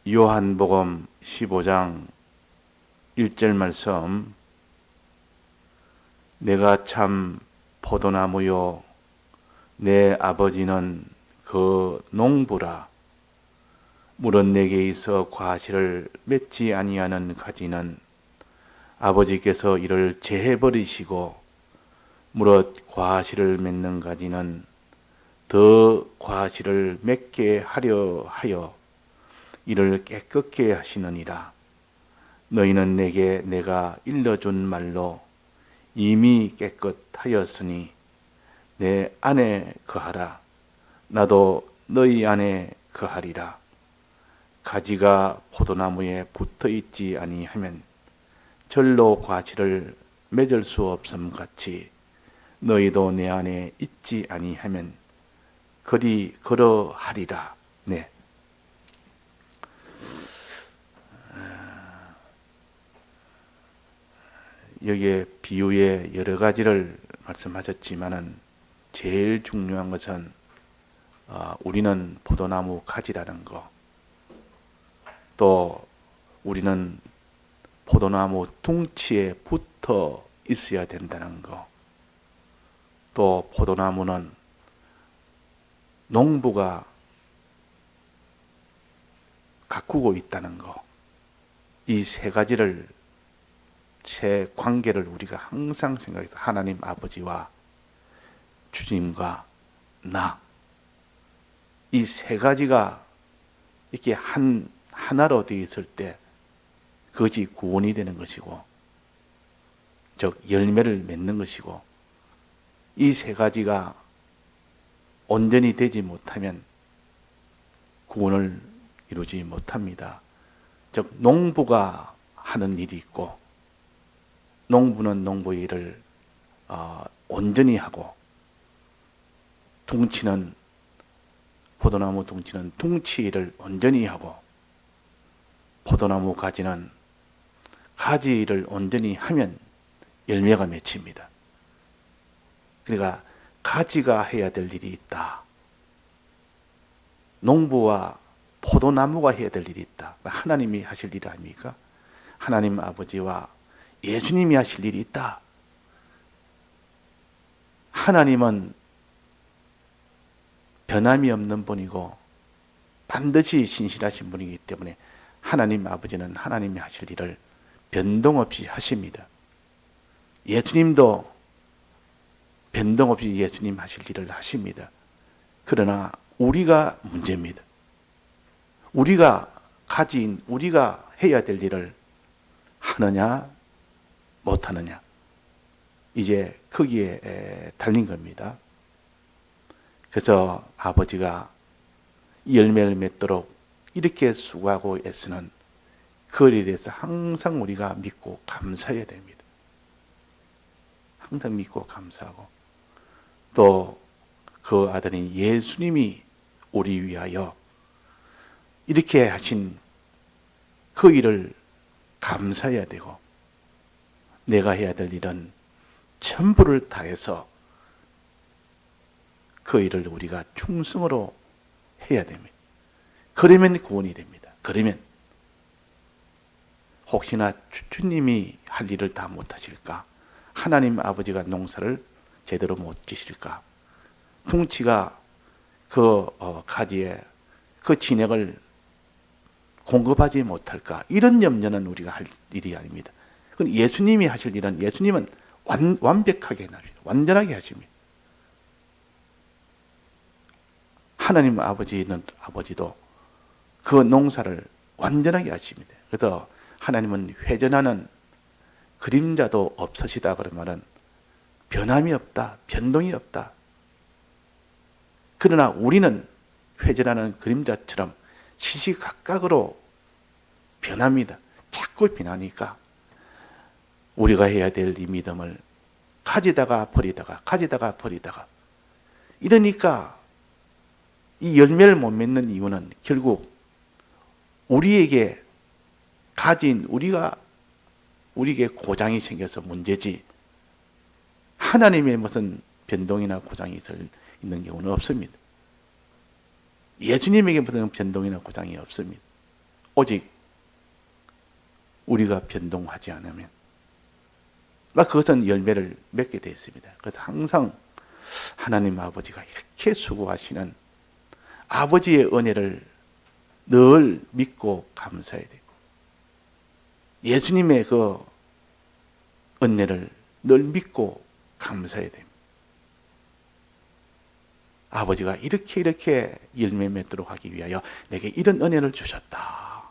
요한복음 15장 1절 말씀. 내가 참 포도나무요 내 아버지는 그 농부라. 물은 내게 있어 과실을 맺지 아니하는 가지는 아버지께서 이를 제해 버리시고 무릇 과실을 맺는 가지는 더 과실을 맺게 하려 하여 이를 깨끗게 하시느니라. 너희는 내게 내가 일러준 말로 이미 깨끗하였으니 내 안에 거하라. 나도 너희 안에 거하리라. 가지가 포도나무에 붙어 있지 아니하면 절로 과실을 맺을 수 없음 같이 너희도 내 안에 있지 아니하면 그리 그러하리라. 네. 여기에 비유에 여러 가지를 말씀하셨지만은 제일 중요한 것은 우리는 포도나무 가지라는 거, 또 우리는 포도나무 둥치에 붙어 있어야 된다는 거, 또 포도나무는 농부가 가꾸고 있다는 거, 이 세 가지를, 세 관계를 우리가 항상 생각해서 하나님 아버지와 주님과 나, 이 세 가지가 이렇게 하나로 되어 있을 때 그것이 구원이 되는 것이고, 즉 열매를 맺는 것이고, 이 세 가지가 온전히 되지 못하면 구원을 이루지 못합니다. 즉 농부가 하는 일이 있고, 농부는 농부의 일을 온전히 하고, 포도나무 둥치는 둥치 일을 온전히 하고, 포도나무 가지는 가지 일을 온전히 하면 열매가 맺힙니다. 그러니까 가지가 해야 될 일이 있다. 농부와 포도나무가 해야 될 일이 있다. 하나님이 하실 일 아닙니까? 하나님 아버지와 예수님이 하실 일이 있다. 하나님은 변함이 없는 분이고 반드시 신실하신 분이기 때문에 하나님 아버지는 하나님이 하실 일을 변동 없이 하십니다. 예수님도 변동 없이 예수님 하실 일을 하십니다. 그러나 우리가 문제입니다. 우리가 가진, 우리가 해야 될 일을 하느냐 못하느냐, 이제 거기에 달린 겁니다. 그래서 아버지가 열매를 맺도록 이렇게 수고하고 애쓰는 그에 대해서 항상 우리가 믿고 감사해야 됩니다. 항상 믿고 감사하고, 또 그 아들인 예수님이 우리 위하여 이렇게 하신 그 일을 감사해야 되고, 내가 해야 될 일은 전부를 다해서 그 일을 우리가 충성으로 해야 됩니다. 그러면 구원이 됩니다. 그러면 혹시나 주님이 할 일을 다 못하실까? 하나님 아버지가 농사를 제대로 못 지실까? 둥치가 그 가지에 그 진액을 공급하지 못할까? 이런 염려는 우리가 할 일이 아닙니다. 예수님이 하실 일은, 예수님은 완벽하게 하십니다. 완전하게 하십니다. 하나님 아버지도 그 농사를 완전하게 하십니다. 그래서 하나님은 회전하는 그림자도 없으시다 그런 말은 변함이 없다, 변동이 없다. 그러나 우리는 회전하는 그림자처럼 시시각각으로 변합니다. 자꾸 변하니까 우리가 해야 될 이 믿음을 가지다가 버리다가 이러니까 이 열매를 못 맺는 이유는 결국 우리에게 가진, 우리에게 고장이 생겨서 문제지, 하나님의 무슨 변동이나 고장이 있는 경우는 없습니다. 예수님에게 무슨 변동이나 고장이 없습니다. 오직 우리가 변동하지 않으면 그것은 열매를 맺게 되어 있습니다. 그래서 항상 하나님 아버지가 이렇게 수고하시는 아버지의 은혜를 늘 믿고 감사해야 되고, 예수님의 그 은혜를 늘 믿고 감사해야 됩니다. 아버지가 이렇게 열매 맺도록 하기 위하여 내게 이런 은혜를 주셨다.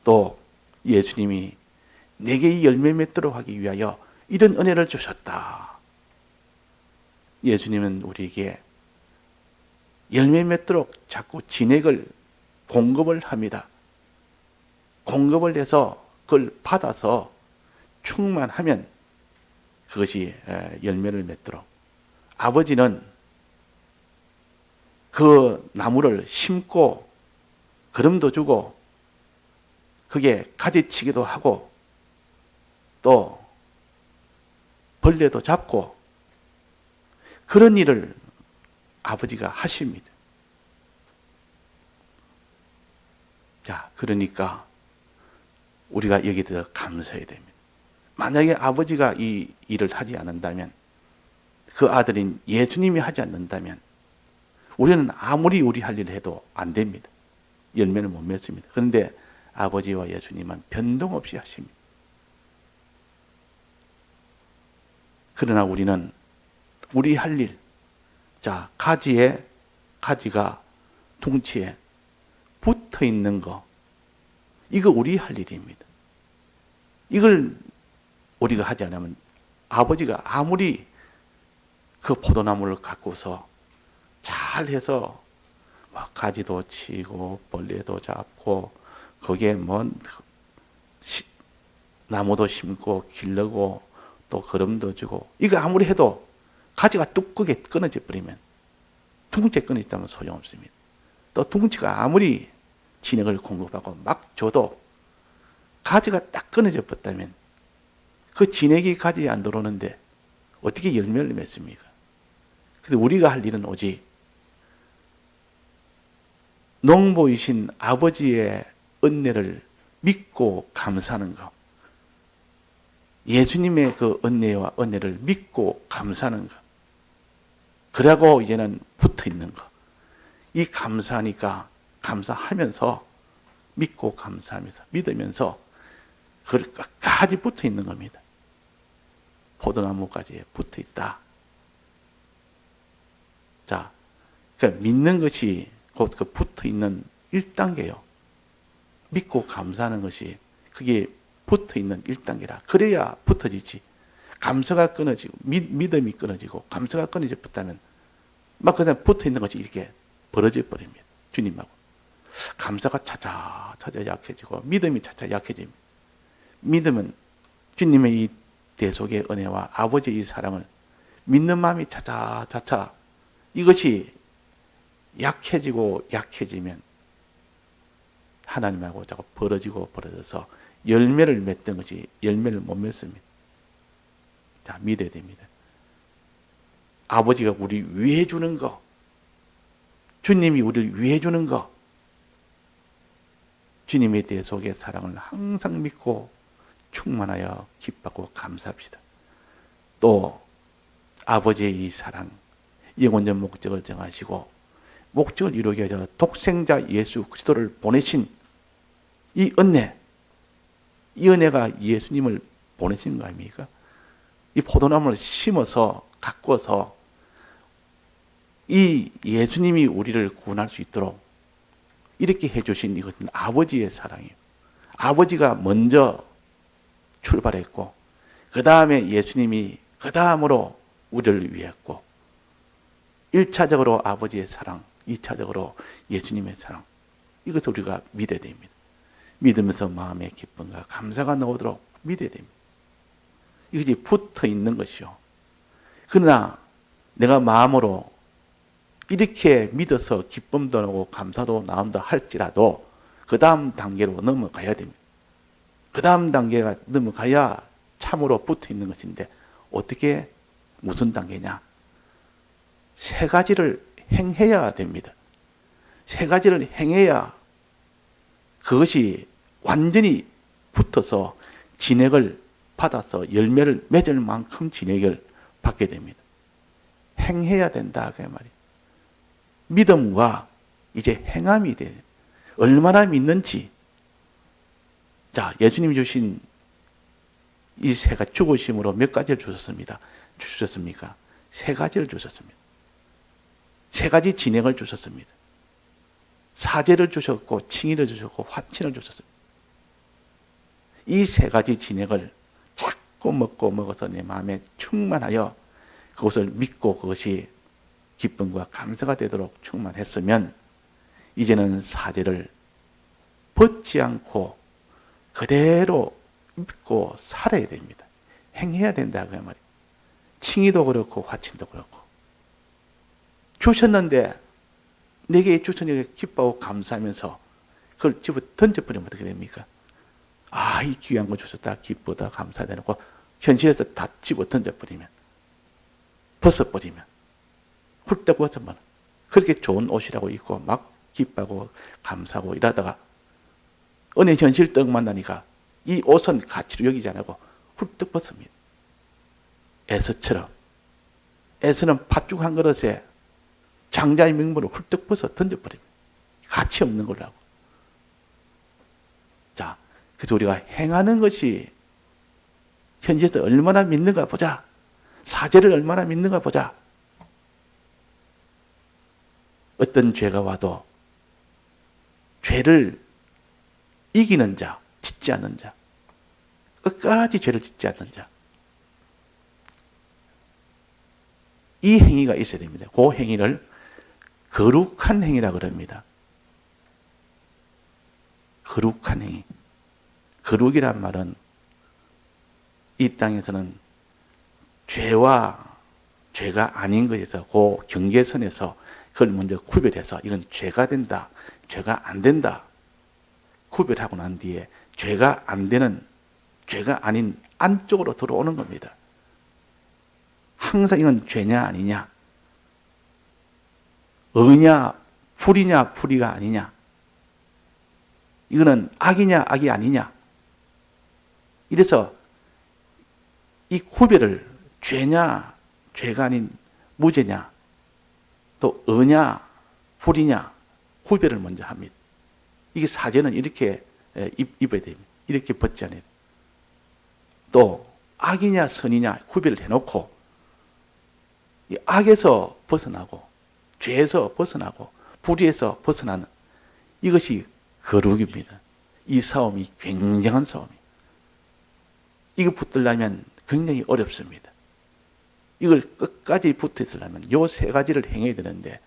또 예수님이 내게 열매 맺도록 하기 위하여 이런 은혜를 주셨다. 예수님은 우리에게 열매 맺도록 자꾸 진액을 공급을 합니다. 공급을 해서 그걸 받아서 충만하면 그것이 열매를 맺도록, 아버지는 그 나무를 심고 거름도 주고 그게 가지치기도 하고 또 벌레도 잡고 그런 일을 아버지가 하십니다. 자, 그러니까 우리가 여기에 감사해야 됩니다. 만약에 아버지가 이 일을 하지 않는다면, 그 아들인 예수님이 하지 않는다면 우리는 아무리 우리 할 일을 해도 안 됩니다. 열매를 못 맺습니다. 그런데 아버지와 예수님은 변동 없이 하십니다. 그러나 우리는 우리 할 일, 자, 가지가 둥치에 붙어 있는 거, 이거 우리 할 일입니다. 이걸 우리가 하지 않으면 아버지가 아무리 그 포도나무를 갖고서 잘해서 가지도 치고 벌레도 잡고 거기에 나무도 심고 기르고 또 거름도 주고, 이거 아무리 해도 가지가 뚝하게 끊어져 버리면, 둥치에 끊어졌다면 소용없습니다. 또 둥치가 아무리 진액을 공급하고 막 줘도 가지가 딱 끊어져 버렸다면 그 진액이 가지에 안 들어오는데 어떻게 열매를 맺습니까? 그래서 우리가 할 일은 오직 농부이신 아버지의 은혜를 믿고 감사하는 것, 예수님의 그 은혜와 은혜를 믿고 감사하는 것, 그러고 이제는 붙어 있는 것. 이 감사하니까 감사하면서 믿고 감사하면서 믿으면서 그걸 끝까지 붙어 있는 겁니다. 포도나무까지 붙어 있다. 자, 그러니까 믿는 것이 곧 그 붙어 있는 1단계요. 믿고 감사하는 것이 그게 붙어 있는 1단계라. 그래야 붙어지지. 감사가 끊어지고 믿음이 끊어지고 감사가 끊어져 붙다면 막 그냥 붙어 있는 것이 이렇게 벌어져 버립니다. 주님하고 감사가 차차 약해지고 믿음이 차차 약해집니다. 믿음은 주님의 이 대속의 은혜와 아버지의 이 사랑을 믿는 마음이 차차 이것이 약해지면 하나님하고 자꾸 벌어져서 열매를 맺던 것이 열매를 못 맺습니다. 자, 믿어야 됩니다. 아버지가 우리 위해 주는 거, 주님이 우리를 위해 주는 거, 주님의 대속의 사랑을 항상 믿고 충만하여 기뻐하고 감사합시다. 또 아버지의 이 사랑, 영원전 목적을 정하시고 목적을 이루기 위해서 독생자 예수 그리스도를 보내신 이 은혜, 이 은혜가 예수님을 보내신 거 아닙니까? 이 포도나무를 심어서 가꿔서 이 예수님이 우리를 구원할 수 있도록 이렇게 해주신 이것은 아버지의 사랑이에요. 아버지가 먼저 출발했고 그 다음에 예수님이 그 다음으로 우리를 위했고 1차적으로 아버지의 사랑, 2차적으로 예수님의 사랑, 이것을 우리가 믿어야 됩니다. 믿으면서 마음의 기쁨과 감사가 나오도록 믿어야 됩니다. 이것이 붙어 있는 것이요. 그러나 내가 마음으로 이렇게 믿어서 기쁨도 나오고 감사도 나온다 할지라도 그 다음 단계로 넘어가야 됩니다. 그 다음 단계가 넘어가야 참으로 붙어 있는 것인데 어떻게 무슨 단계냐? 세 가지를 행해야 됩니다. 세 가지를 행해야 그것이 완전히 붙어서 진액을 받아서 열매를 맺을 만큼 진액을 받게 됩니다. 행해야 된다 그 말이에요. 믿음과 이제 행함이 돼요. 얼마나 믿는지. 자, 예수님이 주신 이 세 가지 죽으심으로 몇 가지를 주셨습니까? 세 가지를 주셨습니다. 세 가지 진행을 주셨습니다. 사제를 주셨고 칭의를 주셨고 화친을 주셨습니다. 이 세 가지 진행을 자꾸 먹어서 내 마음에 충만하여 그것을 믿고 그것이 기쁨과 감사가 되도록 충만했으면 이제는 사제를 벗지 않고 그대로 믿고 살아야 됩니다. 행해야 된다 그 말이에요. 칭의도 그렇고 화친도 그렇고 주셨는데 내게 주셨으니까 기뻐하고 감사하면서 그걸 집어 던져버리면 어떻게 됩니까? 아, 이 귀한 거 주셨다 기쁘다 감사하다 놓고 현실에서 다 집어 던져버리면 벗어버리면 훌떡 벗어버리면 그렇게 좋은 옷이라고 입고 막 기뻐하고 감사하고 이러다가 어느 현실 떡 만나니까 이 옷은 가치로 여기지 않고 훌떡 벗습니다. 에서처럼 에서는 팥죽 한 그릇에 장자의 명분을 훌떡 벗어 던져버립니다. 가치 없는 걸로 하고. 자, 그래서 우리가 행하는 것이 현지에서 얼마나 믿는가 보자. 사제를 얼마나 믿는가 보자. 어떤 죄가 와도 죄를 이기는 자, 짓지 않는 자, 끝까지 죄를 짓지 않는 자, 이 행위가 있어야 됩니다. 그 행위를 거룩한 행위라고 그럽니다. 거룩한 행위. 거룩이란 말은 이 땅에서는 죄와 죄가 아닌 것에서 그 경계선에서 그걸 먼저 구별해서 이건 죄가 된다, 죄가 안 된다 구별하고 난 뒤에 죄가 안 되는, 죄가 아닌 안쪽으로 들어오는 겁니다. 항상 이건 죄냐 아니냐, 의냐 불이냐 불이가 아니냐, 이거는 악이냐 악이 아니냐. 이래서 이 구별을 죄냐 죄가 아닌 무죄냐 또 의냐 불이냐 구별을 먼저 합니다. 이게 사제는 이렇게 입어야 됩니다. 이렇게 벗지 않아요. 또 악이냐 선이냐 구별을 해놓고 이 악에서 벗어나고 죄에서 벗어나고 불의에서 벗어나는 이것이 거룩입니다. 이 싸움이 굉장한 싸움이에요. 이거 붙들려면 굉장히 어렵습니다. 이걸 끝까지 붙어 있으려면 요 세 가지를 행해야 되는데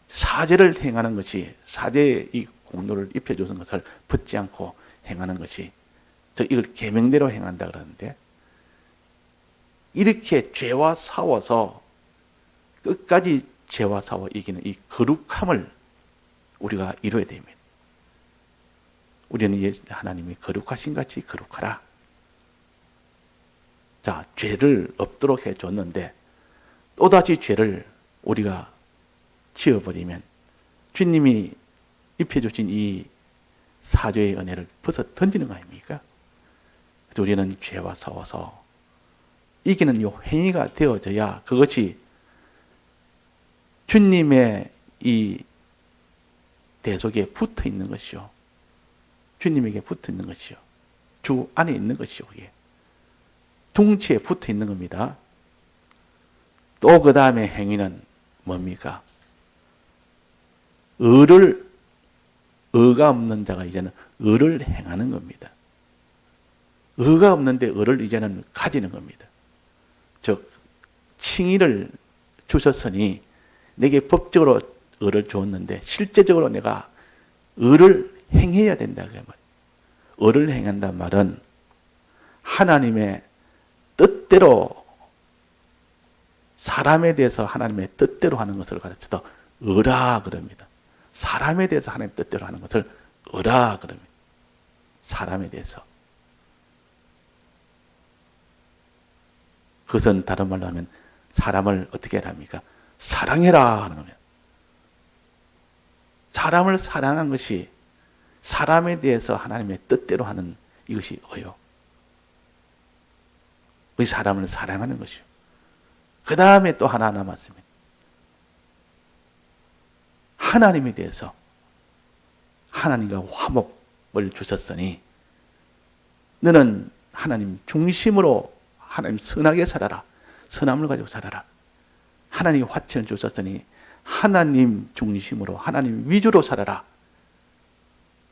사제를 행하는 것이 사제의 이 공로를 입혀주는 것을 벗지 않고 행하는 것이 이걸 계명대로 행한다 그러는데 이렇게 죄와 싸워서 끝까지 죄와 싸워 이기는 이 거룩함을 우리가 이루어야 됩니다. 우리는 하나님이 거룩하신 같이 거룩하라. 자, 죄를 없도록 해줬는데 또다시 죄를 우리가 지어버리면 주님이 입혀주신 이 사죄의 은혜를 벗어 던지는 거 아닙니까? 그래서 우리는 죄와 싸워서 이기는 이 행위가 되어져야 그것이 주님의 이 대속에 붙어 있는 것이요. 주님에게 붙어 있는 것이요. 주 안에 있는 것이요. 그게. 둥치에 붙어 있는 겁니다. 또 그 다음에 행위는 뭡니까? 의가 없는 자가 이제는 의를 행하는 겁니다. 의가 없는데 의를 이제는 가지는 겁니다. 즉, 칭의를 주셨으니 내게 법적으로 의를 주었는데 실제적으로 내가 의를 행해야 된다. 그 말이에요. 의를 행한단 말은 하나님의 뜻대로 사람에 대해서 하나님의 뜻대로 하는 것을 가르쳐서 의라 그럽니다. 사람에 대해서 하나님의 뜻대로 하는 것을 의라 그럽니다. 사람에 대해서. 그것은 다른 말로 하면 사람을 어떻게 합니까? 사랑해라 하는 겁니다. 사람을 사랑한 것이 사람에 대해서 하나님의 뜻대로 하는 이것이 어요. 그 사람을 사랑하는 것이요. 그 다음에 또 하나 남았습니다. 하나님에 대해서 하나님과 화목을 주셨으니 너는 하나님 중심으로 하나님 선하게 살아라. 선함을 가지고 살아라. 하나님 화친을 주셨으니 하나님 중심으로 하나님 위주로 살아라.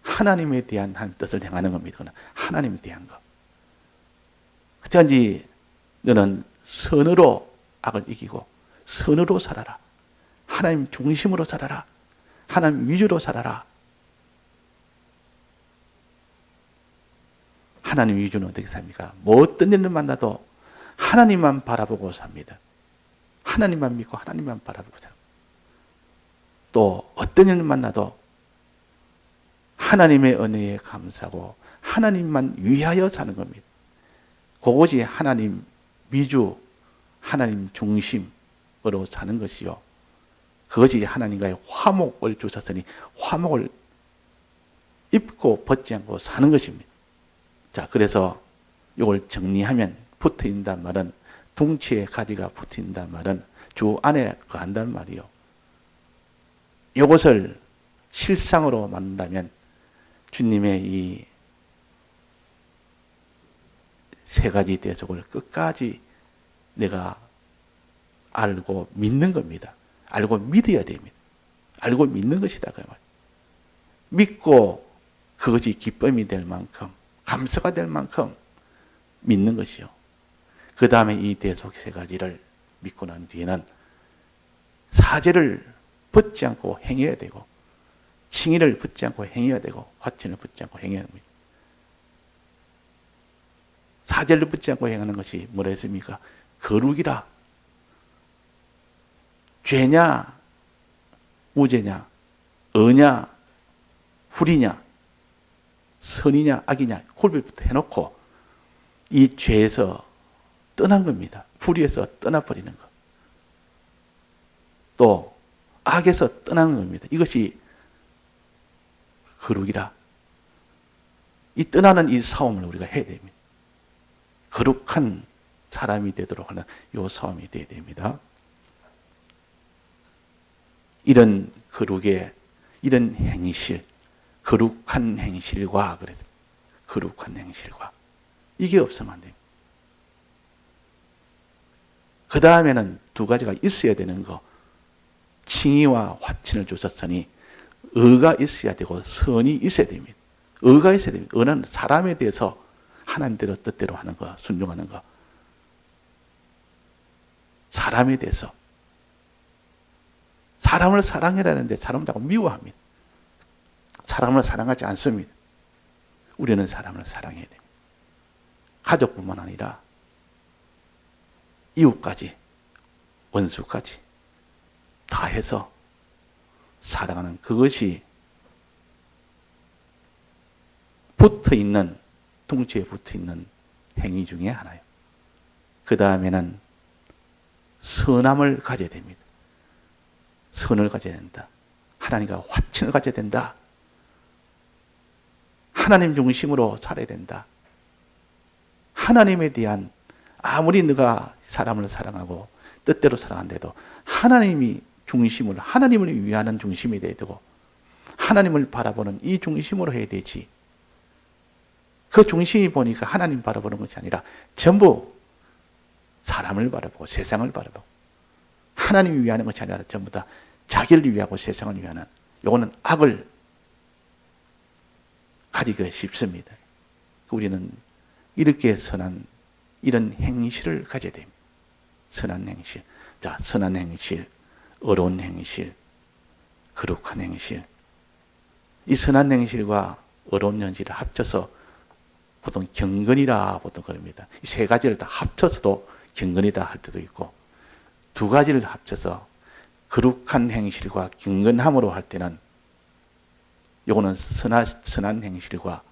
하나님에 대한 하나님 뜻을 행하는 겁니다. 그건 하나님에 대한 것. 어쩐지 너는 선으로 악을 이기고 선으로 살아라. 하나님 중심으로 살아라. 하나님 위주로 살아라. 하나님 위주는 어떻게 삽니까? 뭐 어떤 일을 만나도 하나님만 바라보고 삽니다. 하나님만 믿고 하나님만 바라보고 삽니다. 또 어떤 일을 만나도 하나님의 은혜에 감사하고 하나님만 위하여 사는 겁니다. 그것이 하나님 위주, 하나님 중심으로 사는 것이요. 그것이 하나님과의 화목을 주셨으니 화목을 입고 벗지 않고 사는 것입니다. 자, 그래서 이걸 정리하면 붙어있는 말은 둥치에 가지가 붙어있는 말은 주 안에 거한다는 말이요. 이것을 실상으로 만든다면 주님의 이 세 가지 대속을 끝까지 내가 알고 믿는 겁니다. 알고 믿어야 됩니다. 알고 믿는 것이다. 그 말. 믿고 그것이 기쁨이 될 만큼, 감사가 될 만큼 믿는 것이요. 그 다음에 이 대속 세 가지를 믿고 난 뒤에는 사죄를 벗지 않고 행해야 되고, 칭의를 벗지 않고 행해야 되고, 화친을 벗지 않고 행해야 합니다. 사죄를 벗지 않고 행하는 것이 뭐라 했습니까? 거룩이라. 죄냐, 무죄냐, 의냐, 불이냐, 선이냐, 악이냐, 골비부터 해놓고 이 죄에서 떠난 겁니다. 불의에서 떠나버리는 것. 또 악에서 떠나는 겁니다. 이것이 거룩이라. 이 떠나는 이 싸움을 우리가 해야 됩니다. 거룩한 사람이 되도록 하는 이 싸움이 되어야 됩니다. 이런 거룩의 이런 행실, 거룩한 행실과 그래서 거룩한 행실과 이게 없으면 안 됩니다. 그 다음에는 두 가지가 있어야 되는 거. 칭의와 화친을 주셨으니 의가 있어야 되고 선이 있어야 됩니다. 의가 있어야 됩니다. 의는 사람에 대해서 하나님대로 뜻대로 하는 거, 순종하는 거. 사람에 대해서. 사람을 사랑해야 하는데 사람을 자꾸 미워합니다. 사람을 사랑하지 않습니다. 우리는 사람을 사랑해야 됩니다. 가족뿐만 아니라 이웃까지, 원수까지 다 해서 사랑하는 그것이 붙어있는, 둥치에 붙어있는 행위 중에 하나예요. 그 다음에는 선함을 가져야 됩니다. 선을 가져야 된다. 하나님과 화친을 가져야 된다. 하나님 중심으로 살아야 된다. 하나님에 대한 아무리 네가 사람을 사랑하고 뜻대로 사랑한데도 하나님이 중심으로, 하나님을 위하는 중심이 돼야 되고 하나님을 바라보는 이 중심으로 해야 되지. 그 중심이 보니까 하나님 바라보는 것이 아니라 전부 사람을 바라보고 세상을 바라보고 하나님이 위하는 것이 아니라 전부 다 자기를 위하고 세상을 위하는, 요거는 악을 가지기가 쉽습니다. 우리는 이렇게 선한 이런 행실을 가져야 됩니다. 선한 행실. 자, 선한 행실, 어려운 행실, 거룩한 행실. 이 선한 행실과 어려운 행실을 합쳐서 보통 경건이라 보통 그럽니다. 이 세 가지를 다 합쳐서도 경건이다 할 때도 있고, 두 가지를 합쳐서 거룩한 행실과 경건함으로 할 때는 요거는 선한 행실과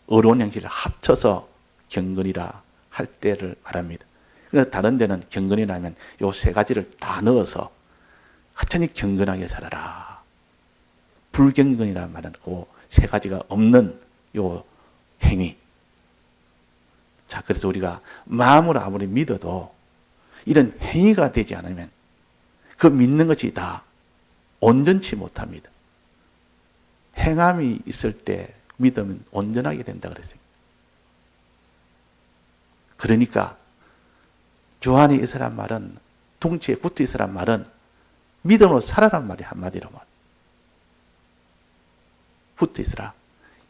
어려운 행실을 합쳐서 경건이라 할 때를 말합니다. 그래서 다른 데는 경건이라면 요 세 가지를 다 넣어서 하찮이 경건하게 살아라. 불경건이라 말하는 그 세 가지가 없는 요 행위. 자, 그래서 우리가 마음으로 아무리 믿어도 이런 행위가 되지 않으면 그 믿는 것이 다 온전치 못합니다. 행함이 있을 때 믿으면 온전하게 된다 그랬어요. 그러니까 주 안에 있으란 말은, 둥치에 붙어 있으란 말은 믿음으로 살아란 말이 한마디로 말. 붙어 있으라.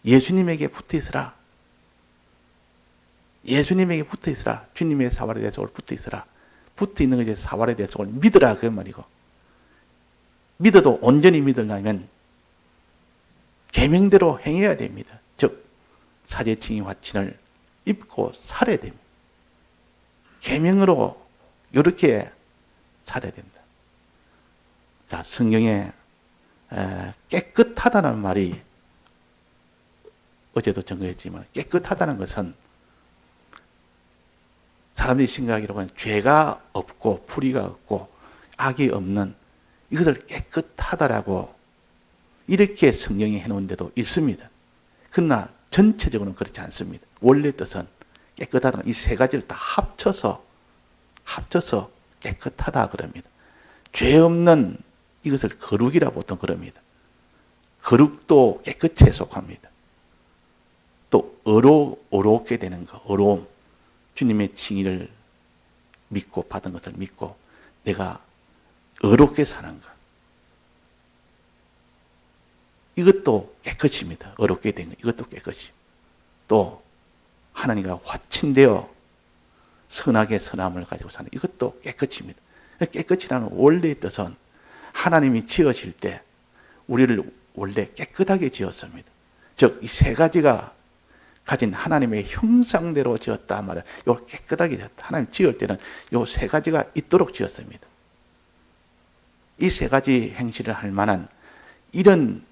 예수님에게 붙어 있으라. 예수님에게 붙어 있으라. 주님의 사활에 대해서 붙어 있으라. 붙어 있는 것이 사활에 대해서 믿으라 그 말이고, 믿어도 온전히 믿으려면 계명대로 행해야 됩니다. 즉 사제칭의 화친을 입고 살아야 됩니다. 계명으로 이렇게 살아야 된다. 자, 성경에 깨끗하다는 말이 어제도 전거했지만, 깨끗하다는 것은 사람들이 생각하기로는 죄가 없고 불의가 없고 악이 없는 이것을 깨끗하다라고 이렇게 성경이 해놓은 데도 있습니다. 그러나 전체적으로는 그렇지 않습니다. 원래 뜻은 깨끗하다는 이 세 가지를 다 합쳐서 깨끗하다 그럽니다. 죄 없는 이것을 거룩이라 보통 그럽니다. 거룩도 깨끗에 속합니다. 또 어렵게 되는 거, 어려움. 주님의 칭의를 믿고 받은 것을 믿고 내가 어렵게 사는 것. 이것도 깨끗입니다. 어렵게 된 것. 이것도 깨끗이. 또 하나님과 화친되어 선하게 선함을 가지고 사는 이것도 깨끗입니다. 깨끗이라는 원래의 뜻은 하나님이 지으실 때 우리를 원래 깨끗하게 지었습니다. 즉 이 세 가지가 가진 하나님의 형상대로 지었다 말이야. 요 깨끗하게 지었다. 하나님 지을 때는 요 세 가지가 있도록 지었습니다. 이 세 가지 행실을 할 만한 이런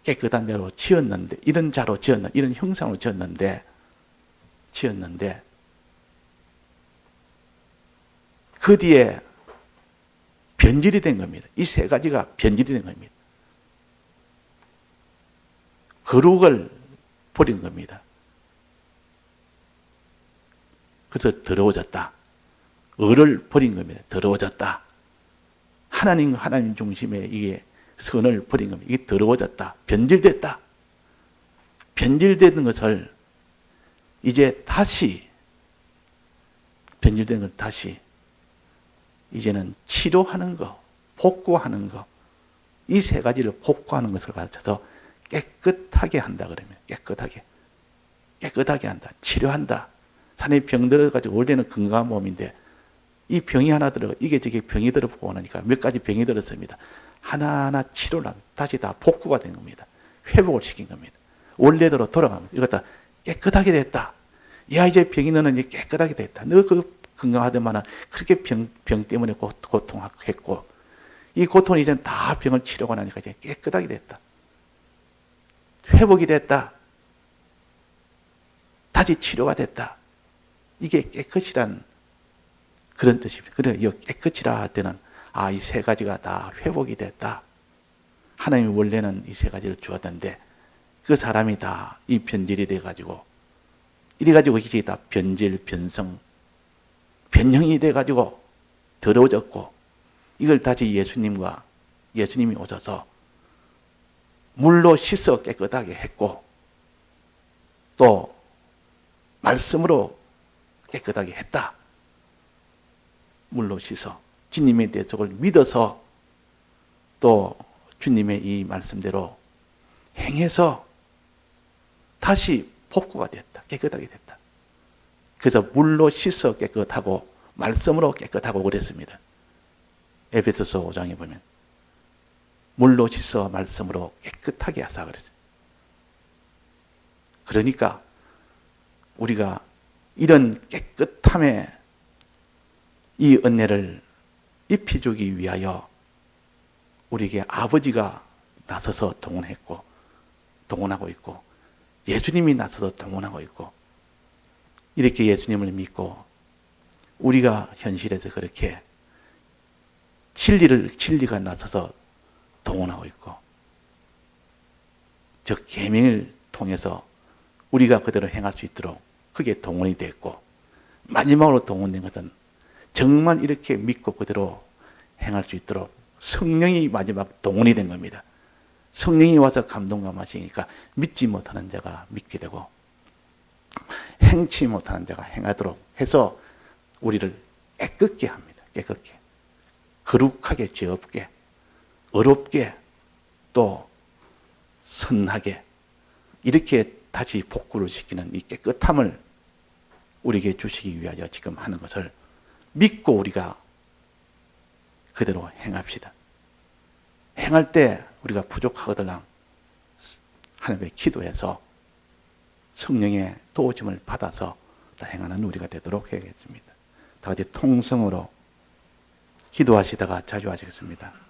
깨끗한 대로 지었는데, 이런 자로 지었는데, 이런 형상으로 지었는데 그 뒤에 변질이 된 겁니다. 이 세 가지가 변질이 된 겁니다. 거룩을 버린 겁니다. 그래서 더러워졌다. 의를 버린 겁니다. 더러워졌다. 하나님 중심의 이게 선을 버린 겁니다. 이게 더러워졌다. 변질됐다. 변질되는 것을 이제 다시, 변질된 걸 다시 이제는 치료하는 거, 복구하는 거, 이 세 가지를 복구하는 것을 가르쳐서 깨끗하게 한다 그러면 깨끗하게 한다. 치료한다. 사람이 병 들어가지고 원래는 건강한 몸인데 이 병이 하나 들어, 이게 저게 병이 들어보고 나니까 몇 가지 병이 들었습니다. 하나하나 치료를 합니다. 다시 다 복구가 된 겁니다. 회복을 시킨 겁니다. 원래대로 돌아갑니다. 이거 다 깨끗하게 됐다. 야, 이제 병이 너는 이제 깨끗하게 됐다. 너 그 건강하더만은 그렇게 병 때문에 고통했고, 이 고통은 이제 다 병을 치료가 나니까 이제 깨끗하게 됐다. 회복이 됐다. 다시 치료가 됐다. 이게 깨끗이란 그런 뜻입니다. 그래, 이 깨끗이라 할 때는 이 세 가지가 다 회복이 됐다. 하나님이 원래는 이 세 가지를 주었는데 그 사람이 다 이 변질이 돼가지고 이래가지고 이게 다 변질, 변성, 변형이 돼가지고 더러워졌고, 이걸 다시 예수님이 오셔서 물로 씻어 깨끗하게 했고, 또 말씀으로 깨끗하게 했다. 물로 씻어 주님의 대속을 믿어서 또 주님의 이 말씀대로 행해서 다시 복구가 됐다. 깨끗하게 됐다. 그래서 물로 씻어 깨끗하고 말씀으로 깨끗하고 그랬습니다. 에베소서 5장에 보면 물로 씻어 말씀으로 깨끗하게 하사 그랬어요. 그러니까 우리가 이런 깨끗함에 이 은혜를 입혀주기 위하여 우리에게 아버지가 나서서 동원하고 있고, 예수님이 나서서 동원하고 있고, 이렇게 예수님을 믿고 우리가 현실에서 그렇게 진리가 나서서 동원하고 있고, 즉 계명을 통해서 우리가 그대로 행할 수 있도록 그게 동원이 됐고, 마지막으로 동원된 것은 정말 이렇게 믿고 그대로 행할 수 있도록 성령이 마지막 동원이 된 겁니다. 성령이 와서 감동감하시니까 믿지 못하는 자가 믿게 되고 행치 못하는 자가 행하도록 해서 우리를 깨끗게 합니다. 깨끗게. 거룩하게, 죄 없게, 어렵게, 또 선하게 이렇게 다시 복구를 시키는 이 깨끗함을 우리에게 주시기 위하여 지금 하는 것을 믿고 우리가 그대로 행합시다. 행할 때 우리가 부족하거든 하나님께 기도해서 성령의 도우심을 받아서 다 행하는 우리가 되도록 해야겠습니다. 다 같이 통성으로 기도하시다가 자주 하시겠습니다.